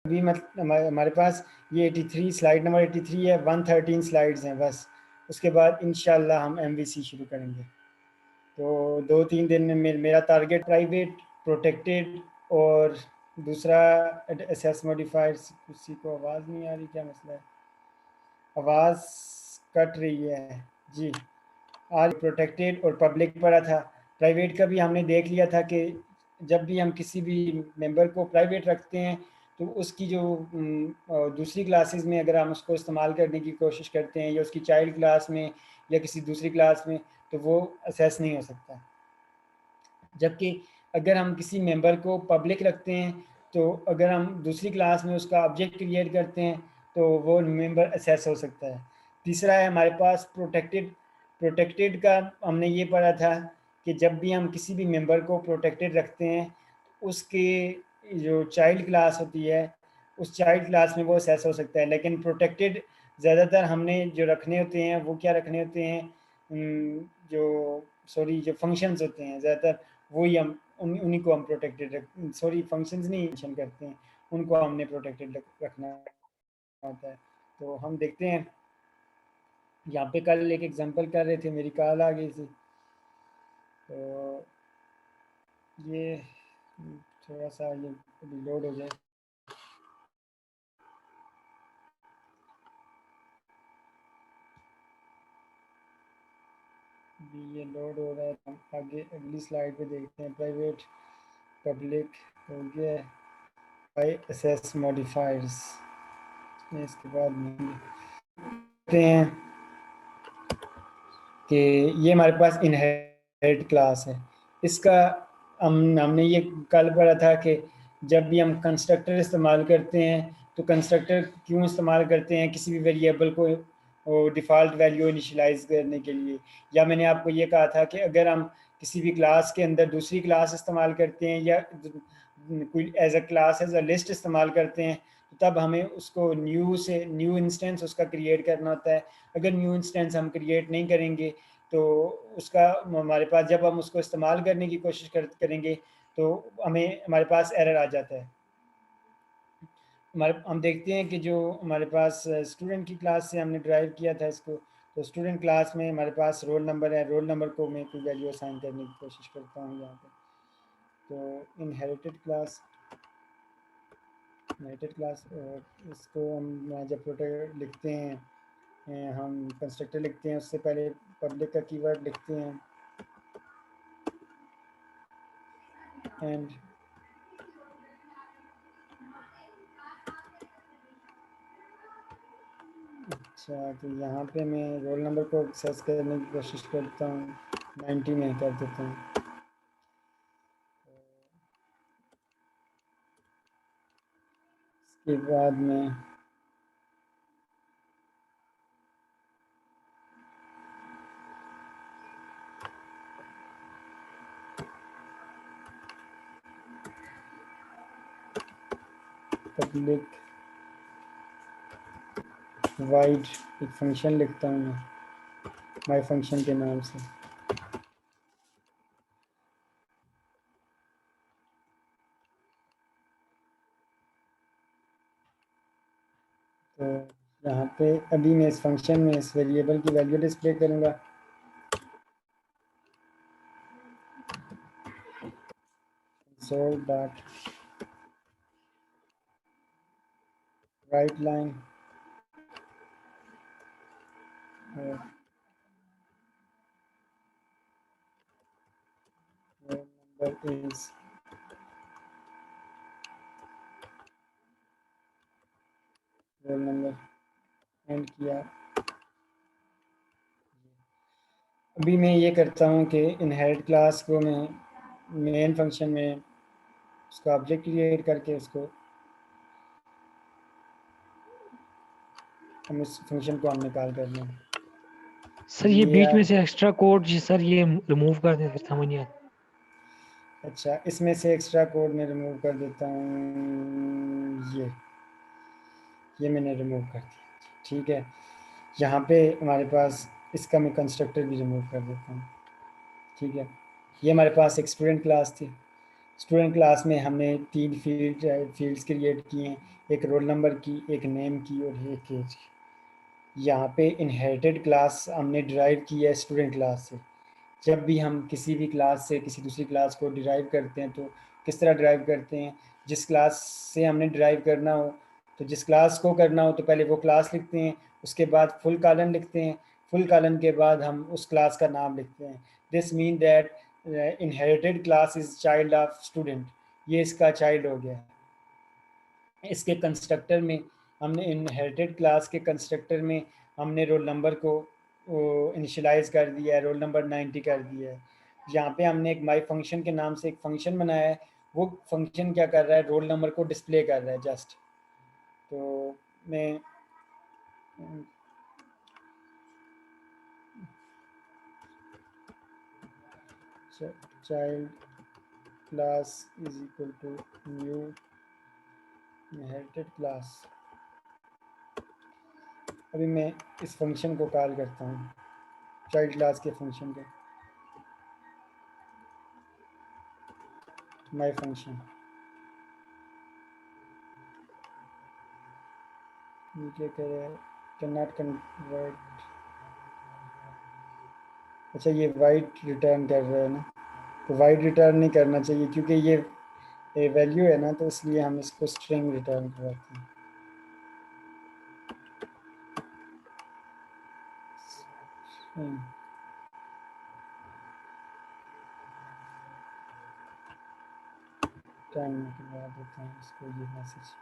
अभी मतलब हमारे पास ये 83 स्लाइड नंबर 83 है, 113 स्लाइड्स हैं बस। उसके बाद इंशाल्लाह हम MVC शुरू करेंगे। तो 2-3 दिन में मेरा टारगेट प्राइवेट, प्रोटेक्टेड और दूसरा एसेस मॉडिफाइड। किसी को आवाज़ नहीं आ रही, क्या मसला है? आवाज़ कट रही है जी। आज प्रोटेक्टेड और पब्लिक पढ़ा था। प्राइवेट का भी हमने देख लिया था कि जब भी हम किसी भी मेंबर को प्राइवेट रखते हैं तो उसकी जो दूसरी क्लासेस में अगर हम उसको इस्तेमाल करने की कोशिश करते हैं या उसकी चाइल्ड क्लास में या किसी दूसरी क्लास में, तो वो असेस नहीं हो सकता। जबकि अगर हम किसी मेंबर को पब्लिक रखते हैं तो अगर हम दूसरी क्लास में उसका ऑब्जेक्ट क्रिएट करते हैं तो वो मेंबर असेस हो सकता है। तीसरा है हमारे पास प्रोटेक्टेड। प्रोटेक्टेड का हमने ये पढ़ा था कि जब भी हम किसी भी मेंबर को प्रोटेक्टेड रखते हैं उसके जो चाइल्ड क्लास होती है उस चाइल्ड क्लास में वो असेस हो सकता है। लेकिन प्रोटेक्टेड ज़्यादातर हमने जो रखने होते हैं वो क्या रखने होते हैं, जो फंक्शंस होते हैं ज़्यादातर वही हम उन्हीं को हम प्रोटेक्टेड फंक्शंस नहीं मेंशन करते हैं, उनको हमने प्रोटेक्टेड रखना होता है। तो हम देखते हैं, यहाँ पे कल एक एग्जांपल कर रहे थे, मेरी कॉल आ गई थी, तो ये थोड़ा सा ये लोड हो जाए। अभी ये लोड हो रहा है, हम आगे अगली स्लाइड पे देखते हैं। प्राइवेट पब्लिक हो गया, बाई एसेस मॉडिफायर्स। इसके बाद देखते हैं कि ये हमारे पास इनहेरिट क्लास है। इसका हमने ये कल पढ़ा था कि जब भी हम कंस्ट्रक्टर इस्तेमाल करते हैं तो कंस्ट्रक्टर क्यों इस्तेमाल करते हैं, किसी भी वेरिएबल को डिफ़ॉल्ट वैल्यू इनिशियलाइज करने के लिए। या मैंने आपको ये कहा था कि अगर हम किसी भी क्लास के अंदर दूसरी क्लास इस्तेमाल करते हैं या कोई as a class as a list इस्तेमाल करते हैं तो तब हमें उसको न्यू इंस्टेंस उसका क्रिएट करना होता है। अगर न्यू इंस्टेंस हम क्रिएट नहीं करेंगे तो उसका हमारे पास जब हम उसको इस्तेमाल करने की कोशिश करेंगे तो हमारे पास एरर आ जाता है। हम देखते हैं कि जो हमारे पास स्टूडेंट की क्लास से हमने ड्राइव किया था इसको, तो स्टूडेंट क्लास में हमारे पास रोल नंबर है। रोल नंबर को मैं कोई वैल्यू असाइन करने की कोशिश करता हूँ यहाँ पे। तो इनहेरिटेड क्लास इसको हम जब प्रोटेक्ट लिखते हैं, हम कंस्ट्रक्टर लिखते हैं उससे पहले पब्लिक का कीवर्ड लिखते हैं एंड अच्छा, तो यहाँ पे मैं रोल नंबर को एक्सेस करने की कोशिश करता हूँ, 90 में कर देता हूँ। इसके बाद में पब्लिक वाइड एक फंक्शन लिखता हूँ मैं माई फंक्शन के नाम से। तो यहाँ पे अभी मैं इस फंक्शन में इस वेरिएबल की वैल्यू डिस्प्ले करूँगा। console dot write line roll number is roll number and किया। अभी मैं ये करता हूँ कि इनहेरिट क्लास को मैं मेन फंक्शन में उसका ऑब्जेक्ट क्रिएट करके उसको हम इस फंक्शन को हम निकाल कर लें। सर ये बीच में से एक्स्ट्रा कोड जी सर ये रिमूव कर दें, फिर समझ नहीं आता। अच्छा, इसमें से एक्स्ट्रा कोड मैं रिमूव कर देता हूँ। ये मैंने रिमूव कर दिया, ठीक है। यहाँ पे हमारे पास इसका मैं कंस्ट्रक्टर भी रिमूव कर देता हूँ, ठीक है। ये हमारे पास एक स्टूडेंट क्लास थी। स्टूडेंट क्लास में हमने 3 फील्ड्स क्रिएट किए हैं, एक रोल नंबर की, एक नेम की और एक एज की। यहाँ पे इनहेरिटेड क्लास हमने डिराइव की है स्टूडेंट क्लास से। जब भी हम किसी भी क्लास से किसी दूसरी क्लास को डिराइव करते हैं तो किस तरह डिराइव करते हैं, जिस क्लास से हमने डिराइव करना हो, तो जिस क्लास को करना हो तो पहले वो क्लास लिखते हैं, उसके बाद फुल कॉलन लिखते हैं, फुल कॉलन के बाद हम उस क्लास का नाम लिखते हैं। This mean that inherited class is child of student, ये इसका चाइल्ड हो गया। इसके कंस्ट्रक्टर में हमने इनहेरिटेड क्लास के कंस्ट्रक्टर में हमने रोल नंबर को इनिशियलाइज कर दिया है, रोल नंबर 90 कर दिया है। यहाँ पे हमने एक माई फंक्शन के नाम से एक फंक्शन बनाया है, वो फंक्शन क्या कर रहा है, रोल नंबर को डिस्प्ले कर रहा है जस्ट। तो मैं child class is equal to new inherited class. अभी मैं इस फंक्शन को कॉल करता हूँ, चाइल्ड क्लास के फंक्शन को, माई फंक्शन। ये क्या कह रहा है, कैन नॉट कन्वर्ट। अच्छा, ये वाइट रिटर्न कर रहा है ना, तो वाइट रिटर्न नहीं करना चाहिए क्योंकि ये वैल्यू है ना, तो इसलिए हम इसको स्ट्रिंग रिटर्न करवाते हैं। टाइम के बाद देते हैं इसको ये मैसेज।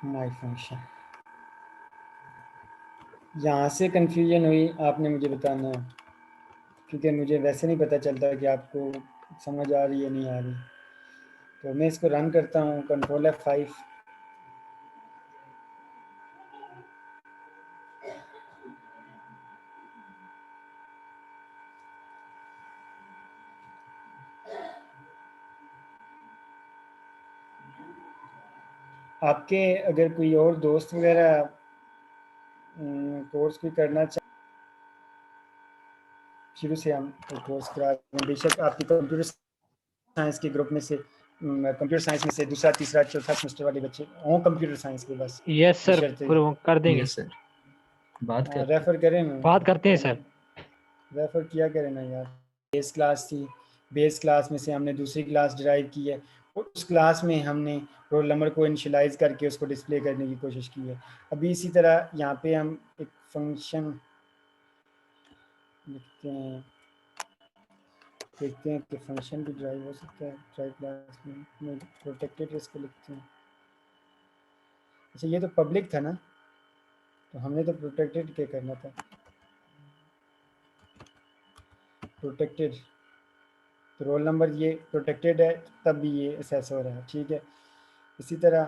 माई फंक्शन। यहाँ से कंफ्यूजन हुई, आपने मुझे बताना है, क्योंकि मुझे वैसे नहीं पता चलता कि आपको समझ आ रही है नहीं आ रही। तो मैं इसको रन करता हूँ, कंट्रोल F5। आपके अगर कोई और दोस्त वगैरह कोर्स कोई करना चाहे, शुरू से हम कोर्स करा रहे हैं। बेशक आपकी कंप्यूटर साइंस के ग्रुप में से, कंप्यूटर साइंस में से दूसरा तीसरा चौथा सेमेस्टर वाले बच्चे हों कंप्यूटर साइंस के, बस यस सर, बशर्ते कर देंगे। यस सर, बात करते हैं। रेफ़र करें ना, बात करते हैं सर। रेफ़र किया करें ना यार। बेस क्लास थी, बेस क्लास में से हमने दूसरी क्लास डिराइव की है, और उस क्लास में हमने रोल नंबर को इनिशियलाइज़ करके उसको डिस्प्ले करने की कोशिश की है। अभी इसी तरह यहाँ पे हम एक फंक्शन लिखते हैं, देखते हैं कि फंक्शन भी ड्राइव हो सकता है ड्राइव क्लास में प्रोटेक्टेड इसको लिखते हैं। अच्छा, ये तो पब्लिक था ना, तो हमने तो प्रोटेक्टेड क्या करना था, प्रोटेक्टेड। तो रोल नंबर ये प्रोटेक्टेड है, तब भी ये असेस हो रहा है, ठीक है। इसी तरह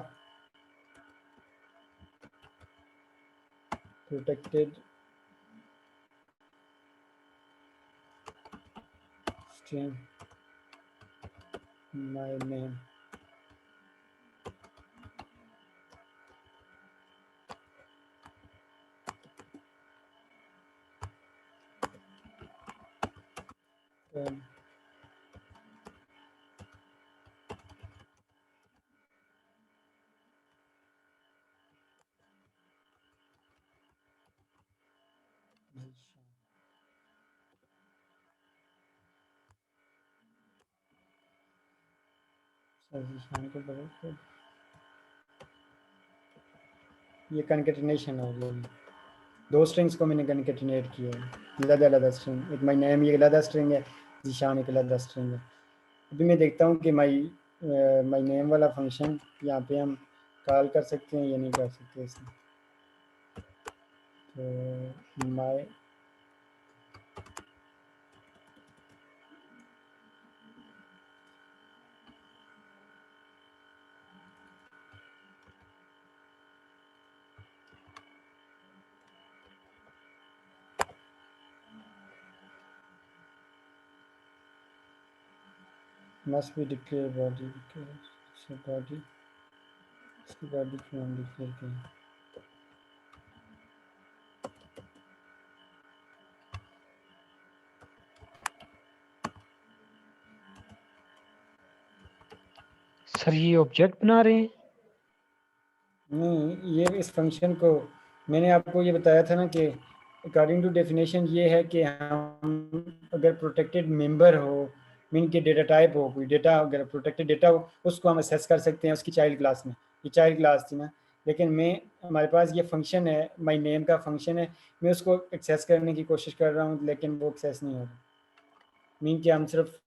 प्रोटेक्टेड स्ट्रिंग माय नेम, ये कनकेटिनेशन हो गया। दो स्ट्रिंग्स को मैंने कनकेटिनेट किया है, अलग-अलग स्ट्रिंग, एक माय नेम ये अलग स्ट्रिंग है, ज़ीशान एक अलग स्ट्रिंग है। अभी मैं देखता हूँ कि माय नेम वाला फंक्शन यहाँ पे हम कॉल कर सकते हैं या नहीं कर सकते इसमें। तो my must be declared body, body उसके बाद लिख लेते हैं। सर ये ऑब्जेक्ट बना रहे हैं? नहीं, ये इस फंक्शन को मैंने आपको ये बताया था ना कि अकॉर्डिंग टू डेफिनेशन ये है कि हम अगर प्रोटेक्टेड मेंबर हो, मीन के डेटा टाइप हो, कोई डेटा अगर प्रोटेक्टेड डेटा हो, उसको हम असेस कर सकते हैं उसकी चाइल्ड क्लास में। ये चाइल्ड क्लास थी ना, लेकिन मैं हमारे पास ये फंक्शन है, माई नेम का फंक्शन है, मैं उसको एक्सेस करने की कोशिश कर रहा हूँ लेकिन वो एक्सेस नहीं हो रहा। मीन कि हम सिर्फ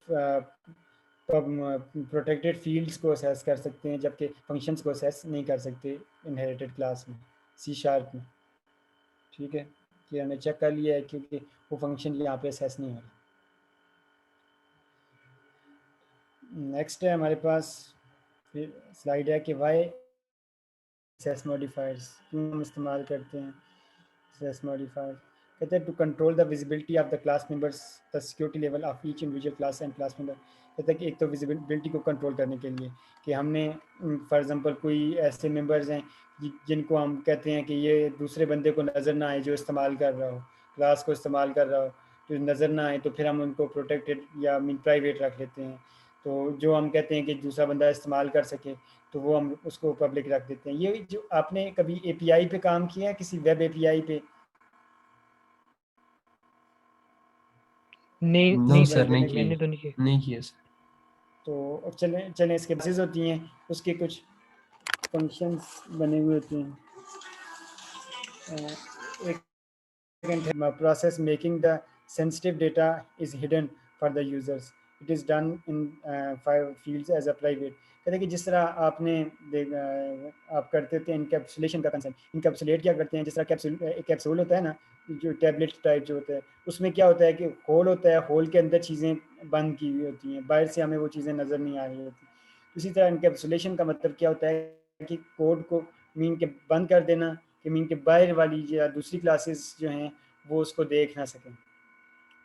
प्रोटेक्टेड फील्ड्स को असेस कर सकते हैं जबकि फंक्शंस को असेस नहीं कर सकते इनहेरिटेड क्लास में, C# में। ठीक है, कि हमने चेक कर लिया है क्योंकि वो फंक्शन यहाँ पे असेस नहीं हो रहा। नेक्स्ट है हमारे पास फिर स्लाइड है कि वाई असेस मॉडिफायर्स क्यों हम इस्तेमाल करते हैं असेस मॉडिफायर। कहते हैं to control the visibility of the class members, the security level of each individual class and class member. कहते हैं कि एक तो विजिबिलिटी को कंट्रोल करने के लिए कि हमने फॉर एग्जांपल कोई ऐसे मेंबर्स हैं जिनको हम कहते हैं कि ये दूसरे बंदे को नज़र ना आए जो इस्तेमाल कर रहा हो, क्लास को इस्तेमाल कर रहा हो, तो नज़र ना आए, तो फिर हम उनको प्रोटेक्टेड या मीन प्राइवेट रख लेते हैं। तो जो हम कहते हैं कि दूसरा बंदा इस्तेमाल कर सके तो वो हम उसको पब्लिक रख देते हैं। ये जो आपने कभी API पे काम किया है, किसी वेब API पे? नहीं नो नहीं सर, सर, नहीं मैंने तो किए, नहीं किया। नहीं किए सर। तो चलें चलें इसके बेसिस होती हैं, उसके कुछ फंक्शंस बने हुए होते हैं। एक process making the sensitive data is hidden for the users. It is done in 5 fields as a private। कहते हैं कि जिस तरह आपने आप करते थे इनकैप्सुलेशन का कंसेप्ट, इनकैप्सुलेट क्या करते हैं, जिस तरह कैप्सूल होता है ना, जो टैबलेट टाइप जो होता है, उसमें क्या होता है कि होल होता है, होल के अंदर चीज़ें बंद की हुई होती हैं, बाहर से हमें वो चीज़ें नज़र नहीं आ रही होती। इसी तरह इनकैप्सुलेशन का मतलब क्या होता है कि कोड को मीन के बंद कर देना, कि मीन के बाहर वाली या दूसरी क्लासेस जो हैं वो उसको देख ना सकें।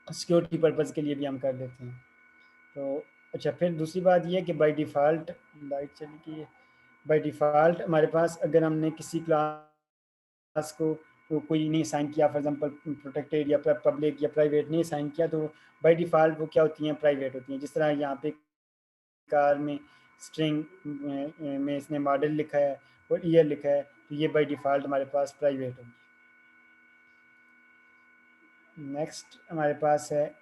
सिक्योरिटी पर्पज़ के लिए भी हम कर लेते हैं। तो अच्छा, फिर दूसरी बात ये है कि बाय डिफ़ॉल्ट लाइट चली गई है। बाय डिफ़ॉल्ट हमारे पास अगर हमने किसी क्लास को तो कोई नहीं असाइन किया, फॉर एग्जांपल प्रोटेक्टेड या पब्लिक या प्राइवेट नहीं असाइन किया, तो बाय डिफ़ॉल्ट वो क्या होती हैं, प्राइवेट होती हैं। जिस तरह यहाँ पे कार में स्ट्रिंग में इसने मॉडल लिखा है और ईयर लिखा है, तो ये बाय डिफ़ॉल्ट हमारे पास प्राइवेट होगी। नेक्स्ट हमारे पास है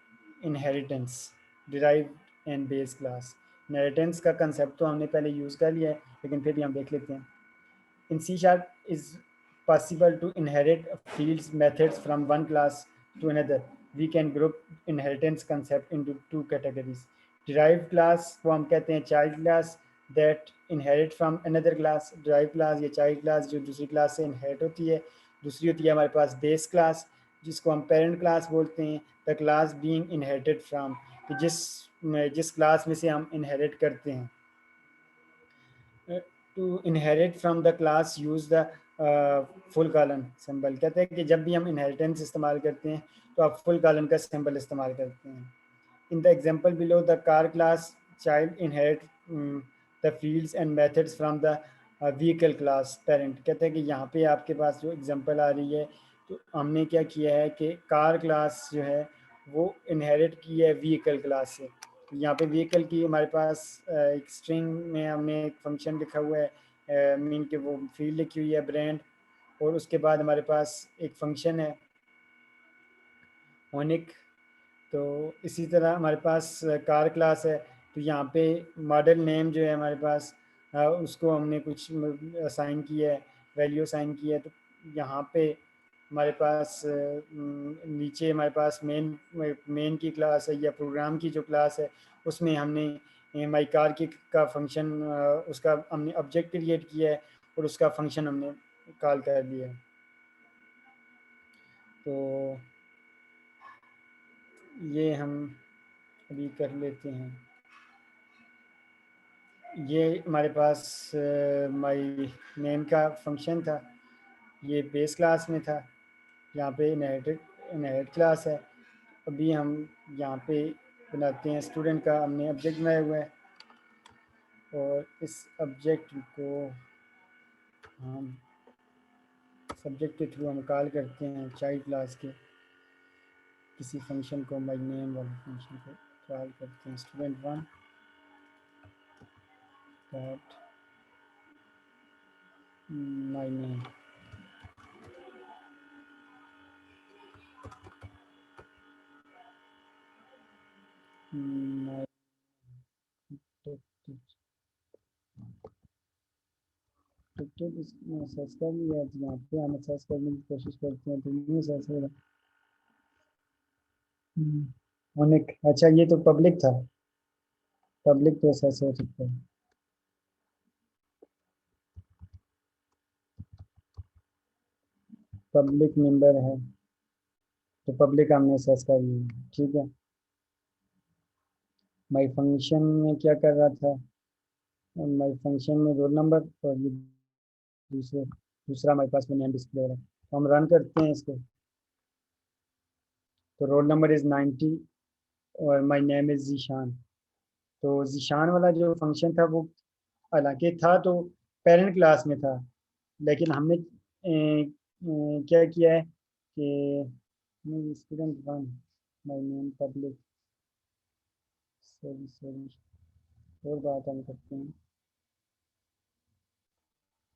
inheritance, derived and base class. Inheritance का कंसेप्ट तो हमने पहले यूज़ कर लिया है लेकिन फिर भी हम देख लेते हैं। In C# is possible to inherit fields methods from one class to another. We can group inheritance concept into 2 categories. Derived class को हम कहते हैं child class that inherit from another class. Derived class या child class जो दूसरी class से inherit होती है। दूसरी होती है हमारे पास base class जिसको हम parent class बोलते हैं। The class being inherited from, कि जिस क्लास में से हम inherit करते हैं। To inherit from the class use the full colon symbol. कहते हैं कि जब भी हम इनहेरिटेंस इस्तेमाल करते हैं तो आप फुल कॉलन का सिंबल इस्तेमाल करते हैं। In the example below the car class child inherit the fields and methods from the vehicle class parent. कहते हैं कि यहाँ पे आपके पास जो एग्जांपल आ रही है, तो हमने क्या किया है कि कार क्लास जो है वो इनहेरिट की है व्हीकल क्लास से। यहाँ पे व्हीकल की हमारे पास एक स्ट्रिंग में हमने एक फंक्शन लिखा हुआ है, मीन के वो फील्ड लिखी हुई है ब्रांड, और उसके बाद हमारे पास एक फंक्शन है होनिक। तो इसी तरह हमारे पास कार क्लास है, तो यहाँ पे मॉडल नेम जो है हमारे पास उसको हमने कुछ असाइन किया है, वैल्यू असाइन की है। तो यहाँ पे हमारे पास नीचे हमारे पास मेन की क्लास है या प्रोग्राम की जो क्लास है उसमें हमने माई कार की का फंक्शन उसका हमने ऑब्जेक्ट क्रिएट किया है और उसका फंक्शन हमने कॉल कर दिया है। तो ये हम अभी कर लेते हैं। ये हमारे पास माई नेम का फंक्शन था, ये बेस क्लास में था, यहाँ पे इनहेरिट क्लास है। अभी हम यहाँ पे बनाते हैं स्टूडेंट का, हमने ऑब्जेक्ट बनाया हुआ है और इस ऑब्जेक्ट को हम सब्जेक्ट के थ्रू हम कॉल करते हैं चाइल्ड क्लास के किसी फंक्शन को, माई नेम वाले फंक्शन को कॉल करते हैं student one dot my name. इसमें सर्च कर लिया, यहाँ पे हम सर्च करने की कोशिश करते हैं तो नहीं सर्च हो रहा। अच्छा ये तो पब्लिक था, पब्लिक तो सर्च हो सकता है। पब्लिक मेंबर है तो पब्लिक हमने सर्च कर लिया, ठीक है। माई फंक्शन में क्या कर रहा था, माई फंक्शन में रोल नंबर और ये दूसरा हमारे पास में नेम डिस्प्ले हो रहा है, तो हम रन करते हैं इसको। तो रोल नंबर इज़ 90 और माई नेम इज़ जीशान। तो जीशान वाला जो फंक्शन था वो हालांकि था तो पेरेंट क्लास में था, लेकिन हमने क्या किया है कि student one my name public, sorry और बात हम करते हैं,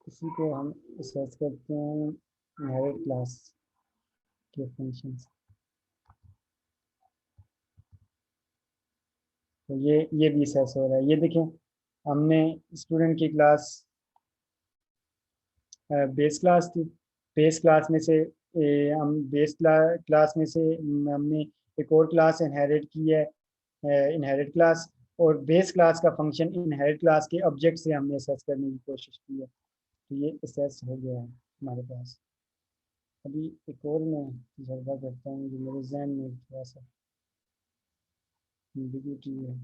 इसी को हम सर्च करते हैं इनहेरिट क्लास के फंक्शंस। तो ये भी सर्च हो रहा है, ये देखें हमने स्टूडेंट की क्लास बेस क्लास थी, बेस क्लास में से हम बेस क्लास में से हमने एक और क्लास इनहेरिट की है, इनहेरिट क्लास, और बेस क्लास का फंक्शन इनहेरिट क्लास के ऑब्जेक्ट से हमने सर्च करने की कोशिश की है। तो ये सर्च हो गया है हमारे पास। अभी एक और मैं तजर्बा करता हूँ जो मेरे जहन में थोड़ा सा एम्बिग्यूटी है,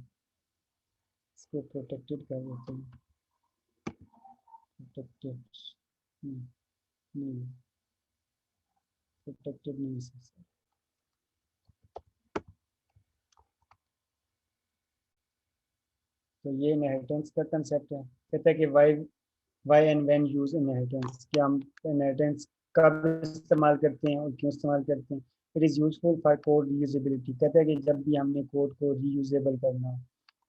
इसको प्रोटेक्टेड कर देते हैं। प्रोटेक्टेड नहीं, प्रोटेक्टेड नहीं सर। तो ये इनहेरिटेंस का कंसेप्ट है, कहता है कि why and when use inheritance, कि हम इनहेरिटेंस कब इस्तेमाल करते हैं और क्यों इस्तेमाल करते हैं। It is useful for code reusability, कहता है कि जब भी हमने कोड को रीयूजेबल करना हो,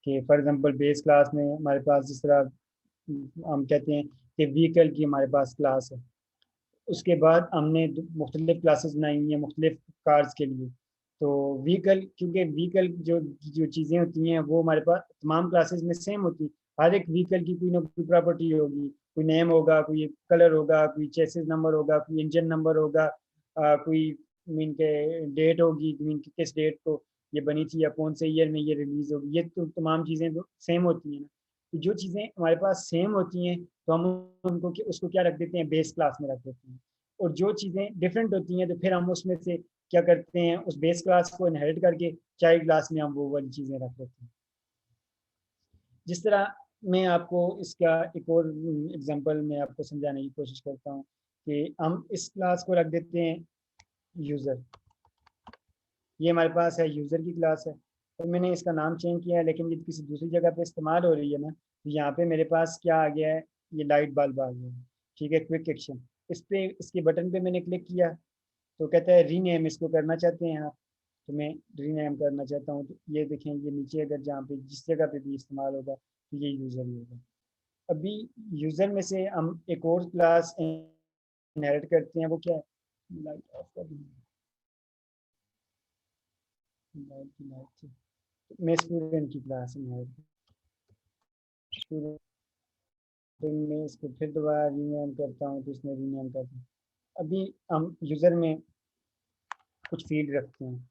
कि फॉर एग्जांपल बेस क्लास में हमारे पास जिस तरह हम कहते हैं कि व्हीकल की हमारे पास क्लास है, उसके बाद हमने मुख्तलिफ क्लासेस बनाई हुई हैं मुख्तलिफ कार्स के लिए। तो व्हीकल, क्योंकि व्हीकल जो जो चीज़ें होती हैं वो हमारे पास तमाम क्लासेस में सेम होती, हर एक व्हीकल की कोई ना कोई प्रॉपर्टी होगी, कोई नेम होगा, कोई कलर होगा, कोई चेसिस नंबर होगा, कोई इंजन नंबर होगा, कोई मीन के डेट होगी, मीन कि किस डेट को ये बनी थी या कौन से ईयर में ये रिलीज होगी, ये तो तमाम चीज़ें तो सेम होती हैं ना। तो जो चीज़ें हमारे पास सेम होती हैं तो हम उनको उसको क्या रख देते हैं, बेस क्लास में रख देते हैं। और जो चीज़ें डिफरेंट होती हैं तो फिर हम उसमें से क्या करते हैं, उस बेस क्लास को इनहेरिट करके चाइल्ड क्लास में हम वो वाली चीज़ें रख देते हैं। जिस तरह मैं आपको इसका एक और एग्जांपल मैं आपको समझाने की कोशिश करता हूँ कि हम इस क्लास को रख देते हैं यूज़र। ये हमारे पास है यूज़र की क्लास है, तो मैंने इसका नाम चेंज किया है, लेकिन ये किसी दूसरी जगह पे इस्तेमाल हो रही है ना, तो यहाँ पे मेरे पास क्या आ गया है, ये लाइट बल्ब आ गया है, ठीक है। क्विक एक्शन, इस पे इसके बटन पे मैंने क्लिक किया तो कहता है रीनेम, इसको करना चाहते हैं आप, तो मैं रीनेम करना चाहता हूँ। तो ये देखें, ये नीचे अगर जहाँ पे जिस जगह पे भी इस्तेमाल होगा तो ये यूज़र ही होगा। अभी यूज़र में से हम एक और क्लास इनहेरिट करते हैं, वो क्या है, लाइट ऑफ कर दूँ, लाइट मैं स्टूडेंट की क्लास इनहेरिट, स्टूडेंट, तो मैं इसको फिर दोबारा रीनेम करता हूँ तो इसमें रीनेम करता हूँ। अभी हम यूज़र में कुछ फील्ड रखते हैं,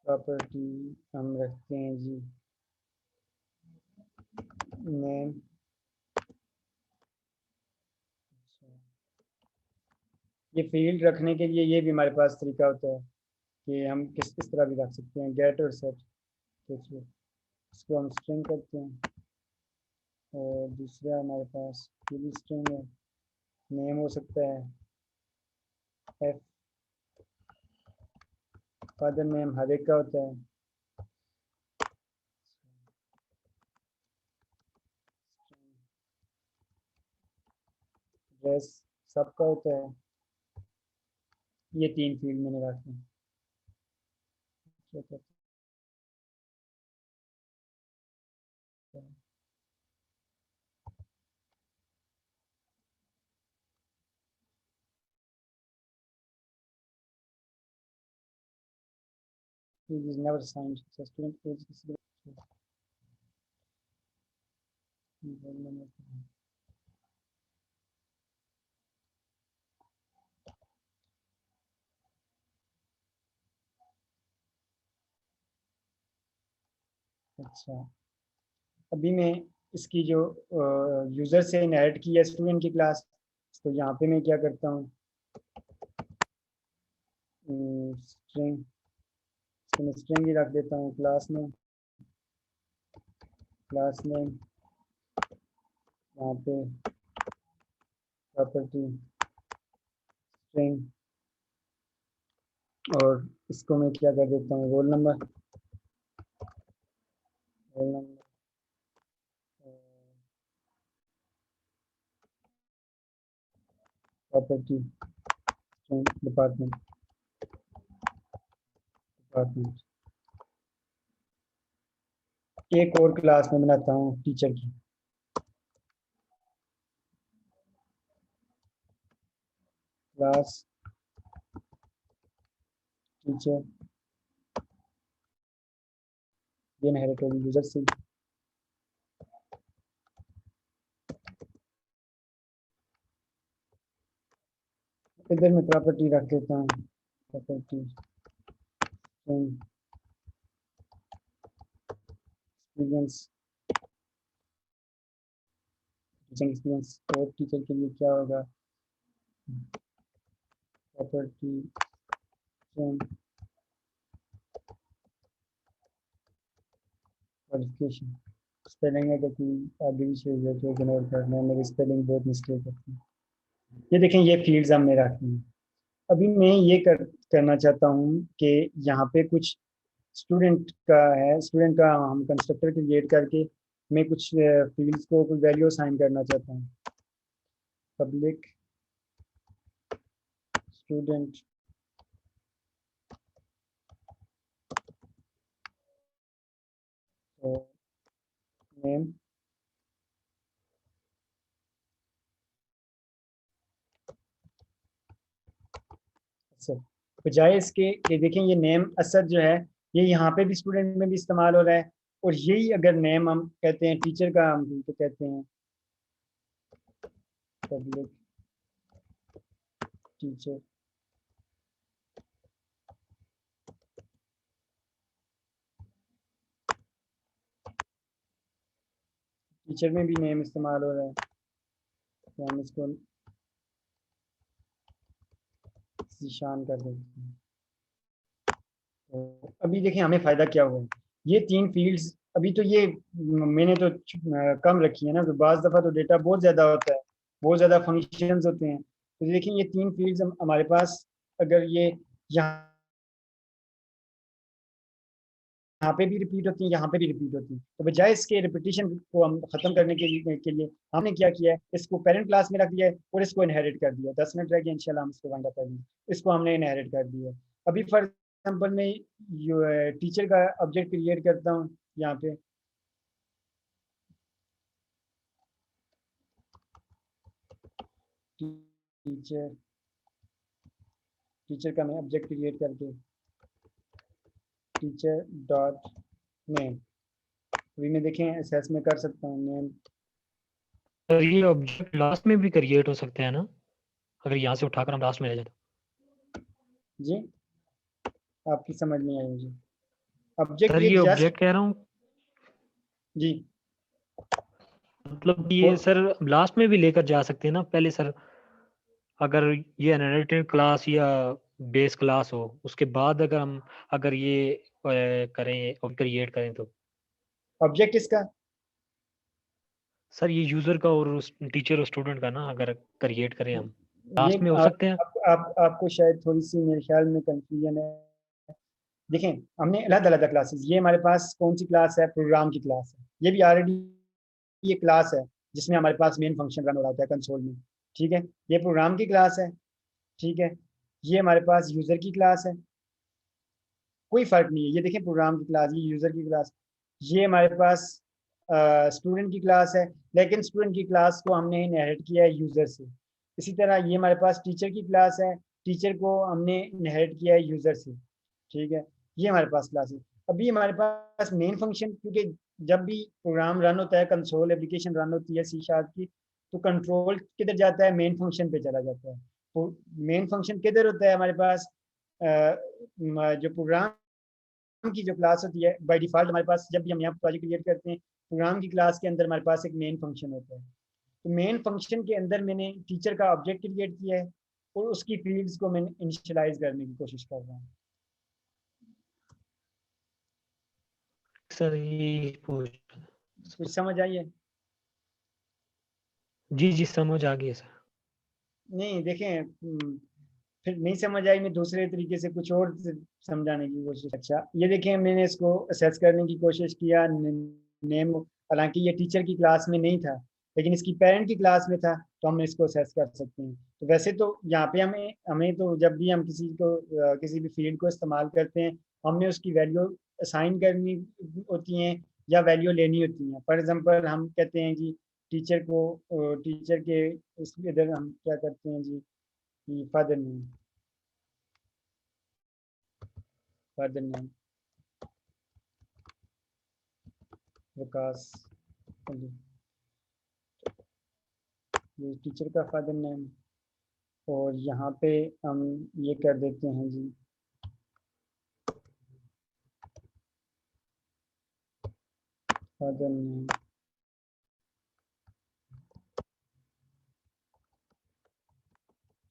प्रॉपर्टी हम रखते हैं जी नेम। ये फील्ड रखने के लिए ये भी हमारे पास तरीका होता है कि हम किस तरह भी रख सकते हैं, गेट और सेट। देखिए इसको हम स्ट्रिंग करते हैं, और दूसरा हमारे पास ये भी स्ट्रिंग है, नेम हो सकता है एफ, फादर नेम हर एक का होता है, यस, सबका होता है। ये 3 फील्ड मैंने रखे हैं। क्या कहते हैं? He is never signed. So student age is अच्छा, अभी मैं इसकी जो यूज़र से इनहेरिट की है स्टूडेंट की क्लास, तो यहाँ पे मैं क्या करता हूँ, स्ट्रिंग स्ट्रिंग ही रख देता हूँ, क्लास नेम यहाँ पे प्रॉपर्टी स्ट्रिंग, और इसको मैं क्या कर देता हूँ, roll number property string department एक और क्लास में बनाता हूँ टीचर की, क्लास टीचर, ये इनहेरिट होगी यूजर से। इधर मैं प्रॉपर्टी रख देता हूँ, प्रॉपर्टी एक्सपीरियंस, टीचिंग एक्सपीरियंस। और टीचर के लिए क्या होगा, प्रॉपर्टी क्वालिफिकेशन। स्पेलिंग है कि आगे भी चाहिए जो इग्नोर करना है, मेरी स्पेलिंग बहुत मिस्टेक होती है। ये देखें, ये फील्ड्स हमने रखी हैं। अभी मैं ये करना चाहता हूँ कि यहाँ पे कुछ स्टूडेंट का है, स्टूडेंट का हम कंस्ट्रक्टर क्रिएट करके मैं कुछ फील्ड्स को कोई वैल्यू असाइन करना चाहता हूँ। पब्लिक स्टूडेंट नेम, बजाय इसके ये देखें, ये नेम असद जो है ये यहाँ पे भी स्टूडेंट में भी इस्तेमाल हो रहा है, और यही अगर नेम हम कहते हैं टीचर का, हम तो कहते हैं पब्लिक टीचर, टीचर में भी नेम इस्तेमाल हो रहा है, तो हम इसको निशान कर देते हैं। तो अभी देखें हमें फ़ायदा क्या हुआ है, ये 3 फील्ड्स अभी तो ये मैंने तो कम रखी है ना, तो बाज़ दफ़ा तो डेटा बहुत ज़्यादा होता है, बहुत ज़्यादा फंक्शंस होते हैं। तो देखें ये 3 फील्ड्स हमारे पास, अगर ये यहाँ पे भी रिपीट होती है, यहाँ पे भी रिपीट होती है, तो बजाय इसके रिपीटिशन को हम ख़त्म करने के लिए हमने क्या किया है, इसको पेरेंट क्लास में रख दिया है और इसको इनहेरिट कर दिया। 10 मिनट रह गए, इंशाल्लाह हम इसको वाइंड अप करेंगे। इसको हमने इनहेरिट कर दिया। अभी फॉर एग्जांपल मैं टीचर का ऑब्जेक्ट क्रिएट करता हूँ यहाँ पे, टीचर का मैं ऑब्जेक्ट क्रिएट करके टीचर डॉट नेम, अभी मैं देखें एसेस में कर सकता हूँ नेम। सर ये ऑब्जेक्ट लास्ट में भी क्रिएट हो सकते हैं ना, अगर यहाँ से उठाकर हम लास्ट में ले जाए तो? जी आपकी समझ नहीं आई मुझे। ऑब्जेक्ट सर ये ऑब्जेक्ट कह रहा हूँ जी, मतलब ये सर लास्ट में भी लेकर जा सकते हैं ना पहले सर, अगर ये इनहेरिटेड क्लास या बेस क्लास हो, उसके बाद अगर ये करें और क्रिएट करें तो? ऑब्जेक्ट इसका सर ये यूजर का और उस टीचर और स्टूडेंट का ना, अगर क्रिएट करें हम ये लास्ट में हो सकते हैं। आपको शायद थोड़ी सी मेरे ख्याल में कंफ्यूजन है। देखें हमने अलग-अलग क्लासेस, ये हमारे पास कौन सी क्लास है, प्रोग्राम की क्लास है, ये भी ऑलरेडी ये क्लास है जिसमें हमारे पास मेन फंक्शन रन हो रहा होता है कंसोल में, ठीक है, ये प्रोग्राम की क्लास है। ठीक है, ये हमारे पास यूज़र की क्लास है, कोई फ़र्क नहीं है। ये देखें प्रोग्राम की क्लास, ये यूज़र की क्लास, ये हमारे पास स्टूडेंट की क्लास है, लेकिन स्टूडेंट की क्लास को हमने इनहेरिट किया है यूज़र से। इसी तरह ये हमारे पास टीचर की क्लास है, टीचर को हमने इनहेरिट किया है यूज़र से। ठीक है, ये हमारे पास क्लास है। अभी हमारे पास मेन फंक्शन, क्योंकि जब भी प्रोग्राम रन होता है, कंसोल एप्लीकेशन रन होती है सी शार्प की, तो कंट्रोल किधर जाता है, मेन फंक्शन पे चला जाता है। तो मेन फंक्शन किधर होता है हमारे पास, जो प्रोग्राम की जो क्लास होती है बाय डिफ़ॉल्ट हमारे पास, जब भी हम यहाँ प्रोजेक्ट क्रिएट करते हैं, प्रोग्राम की क्लास के अंदर हमारे पास एक मेन फंक्शन होता है। तो मेन फंक्शन के अंदर मैंने टीचर का ऑब्जेक्ट क्रिएट किया है और उसकी फील्ड्स को मैंने इनिशियलाइज़ करने की कोशिश कर रहा हूँ। सर ये पूछ कुछ समझ आई है? जी समझ आ गई है सर। नहीं देखें, फिर नहीं समझ आई, मैं दूसरे तरीके से कुछ और समझाने की कोशिश। अच्छा, ये देखें मैंने इसको असेस करने की कोशिश किया। नेम, हालांकि ये टीचर की क्लास में नहीं था, लेकिन इसकी पेरेंट की क्लास में था, तो हम इसको असेस कर सकते हैं। तो वैसे तो यहाँ पे हमें हमें तो जब भी हम किसी भी फील्ड को इस्तेमाल करते हैं, हमने उसकी वैल्यू असाइन करनी होती हैं या वैल्यू लेनी होती हैं। फॉर एग्जांपल हम कहते हैं जी टीचर को, टीचर के इधर हम क्या करते हैं जी, फादर नेम, फादर नेम विकास अली, ये टीचर का फादर नेम। और यहाँ पे हम ये कर देते हैं जी father name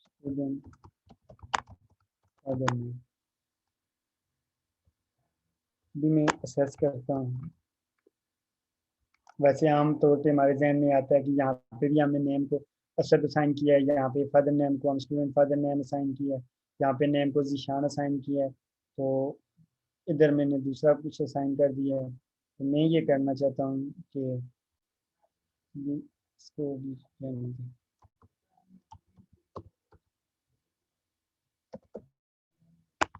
student father name. भी मैं असेस करता हूँ। वैसे आम तौर पे हमारे जहन में आता है कि यहाँ पे भी हमने नेम को असद असाइन किया है, यहाँ पे फादर नेम को हम स्टूडेंट फादर नेम असाइन किया है, यहाँ पे नेम को जीशान असाइन किया है, तो इधर मैंने दूसरा कुछ असाइन कर दिया है। तो मैं ये करना चाहता हूँ कि इसको भी रहने दें।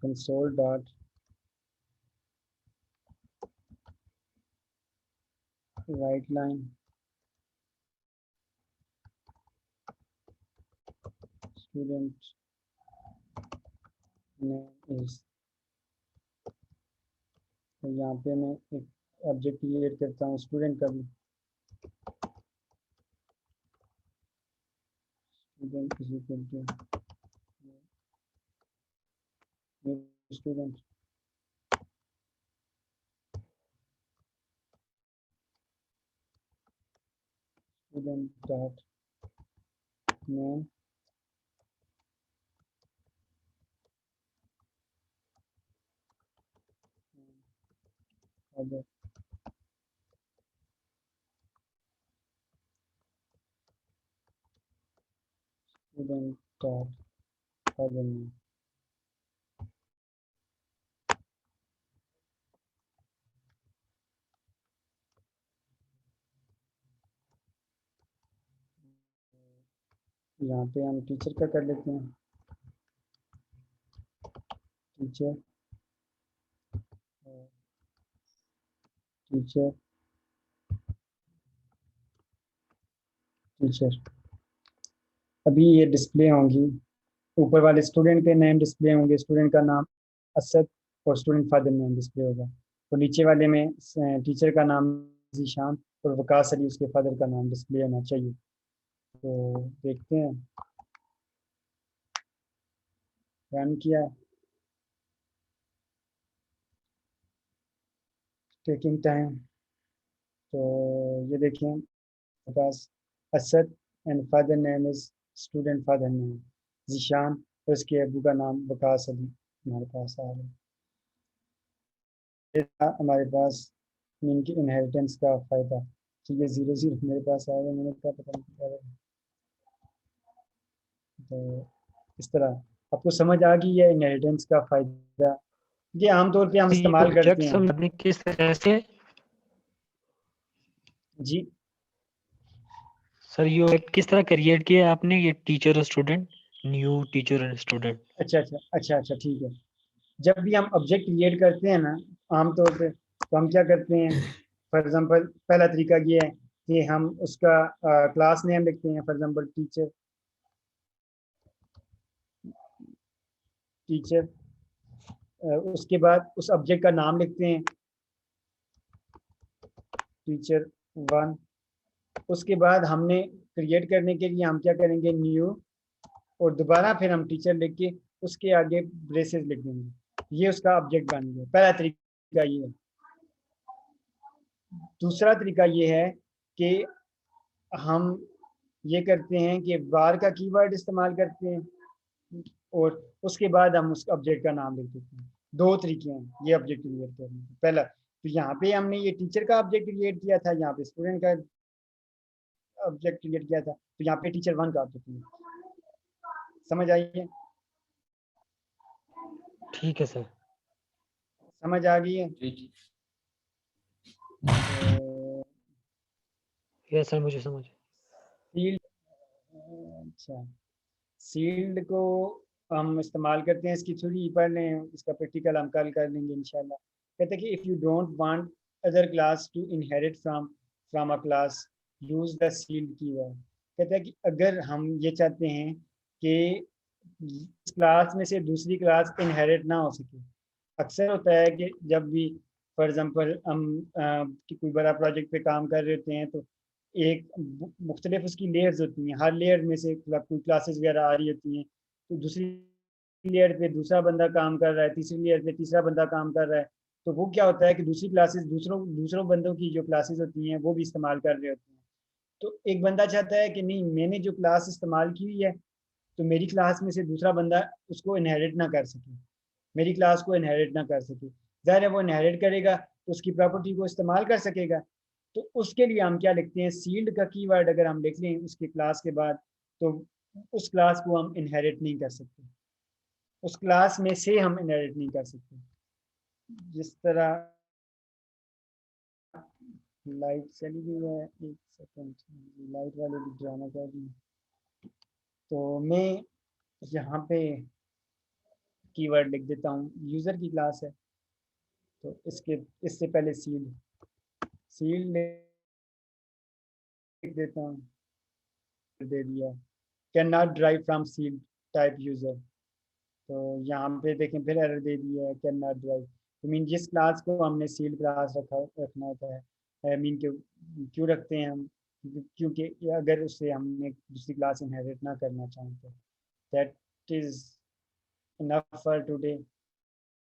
console dot write line student name is, तो यहाँ पे मैं एक ऑब्जेक्ट क्रिएट करता हूँ स्टूडेंट का भी, student is equal to student, student dot name father, student dot father name. यहाँ पे हम टीचर का कर लेते हैं, टीचर टीचर टीचर। अभी ये डिस्प्ले होंगी, ऊपर वाले स्टूडेंट के नेम डिस्प्ले होंगे, स्टूडेंट का नाम असद और स्टूडेंट फादर नेम डिस्प्ले होगा। तो नीचे वाले में टीचर का नाम जीशान और वकास अली उसके फादर का नाम डिस्प्ले होना चाहिए। तो देखते हैं, रन किया, टेकिंग टाइम। तो ये देखें मेरे पास Asad and father name is student father name Zeeshan और उसके अबू का नाम वकास अली हमारे पास आ रहा है। हमारे पास इनकी इनहेरिटेंस का फ़ायदा, ठीक है, 0 0 मेरे पास आएगा, मैंने क्या पता नहीं क्या है। तो इस तरह आपको समझ आ गई है इनहेरिटेंस का फ़ायदा, ये आमतौर पे हम ये इस्तेमाल करते ऑब्जेक्ट हैं। समझने किस तरह से जी सर ये किस तरह क्रिएट किया है आपने, ये टीचर और student, new teacher and student? अच्छा ठीक है। जब भी हम ऑब्जेक्ट क्रिएट करते हैं ना आमतौर पे, तो हम क्या करते हैं, फॉर एग्जांपल पहला तरीका ये है कि हम उसका क्लास नेम लिखते हैं, फॉर एग्जांपल टीचर। उसके बाद उस ऑब्जेक्ट का नाम लिखते हैं, टीचर 1। उसके बाद हमने क्रिएट करने के लिए हम क्या करेंगे, न्यू, और दोबारा फिर हम टीचर लिख के उसके आगे ब्रेसेस लिख देंगे। ये उसका ऑब्जेक्ट बन गया। पहला तरीका ये है। दूसरा तरीका ये है कि हम ये करते हैं कि बार का कीवर्ड इस्तेमाल करते हैं और उसके बाद हम उस ऑब्जेक्ट का नाम लिख देते हैं। दो तरीके हैं ये ऑब्जेक्ट क्रिएट करने के। पहला तो यहाँ पे हमने ये टीचर का ऑब्जेक्ट क्रिएट किया था, यहाँ पे स्टूडेंट का ऑब्जेक्ट क्रिएट किया था, तो यहाँ पे टीचर 1 का ऑब्जेक्ट क्रिएट। समझ आई है? ठीक है सर। समझ आ गई है? यस सर, मुझे समझ। सील्ड, अच्छा, सील्ड को हम इस्तेमाल करते हैं, इसकी थ्योरी पढ़ लें, इसका प्रैक्टिकल हम कल कर लेंगे इंशाल्लाह। कहते हैं कि if you don't want other class to inherit from a class, use the sealed keyword. कहते हैं कि अगर हम ये चाहते हैं कि इस क्लास में से दूसरी क्लास इनहेरिट ना हो सके। अक्सर होता है कि जब भी फॉर एग्ज़ाम्पल हम कोई बड़ा प्रोजेक्ट पे काम कर रहे होते हैं, तो एक मुख्तलिफ उसकी लेयर्स होती हैं, हर लेयर में से कोई क्लासेस वगैरह आ रही होती हैं, तो दूसरी लेयर पे दूसरा बंदा काम कर रहा है, तीसरी लेयर पे तीसरा बंदा काम कर रहा है। तो वो क्या होता है कि दूसरी क्लासेस दूसरों बंदों की जो क्लासेस होती हैं वो भी इस्तेमाल कर रहे होते हैं। तो एक बंदा चाहता है कि नहीं, मैंने जो क्लास इस्तेमाल की हुई है, तो मेरी क्लास में से दूसरा बंदा उसको इनहेरिट ना कर सके, मेरी क्लास को इनहेरिट ना कर सके। ज़ाहिर है वो इनहेरिट करेगा तो उसकी प्रॉपर्टी को इस्तेमाल कर सकेगा। तो उसके लिए हम क्या लिखते हैं, सील्ड का कीवर्ड अगर हम लिख लें उसकी क्लास के बाद, तो उस क्लास को हम इनहेरिट नहीं कर सकते, उस क्लास में से हम इनहेरिट नहीं कर सकते। जिस तरह लाइट चली गई है, एक सेकंड, लाइट वाले भी ड्रामा कर रही है। तो मैं यहाँ पे कीवर्ड लिख देता हूँ, यूज़र की क्लास है, तो इससे पहले सील्ड लिख देता हूँ, दे दिया, can not derive from sealed type user. तो यहाँ पे देखें फिर एरर दे दिया है, कैन नॉट ड्राइव। तो मीन जिस क्लास को हमने सील्ड क्लास रखना होता है, मीन क्यों रखते हैं हम, क्योंकि अगर उससे हमने दूसरी क्लास इनहेरिट ना करना चाहें तो। That is enough for today.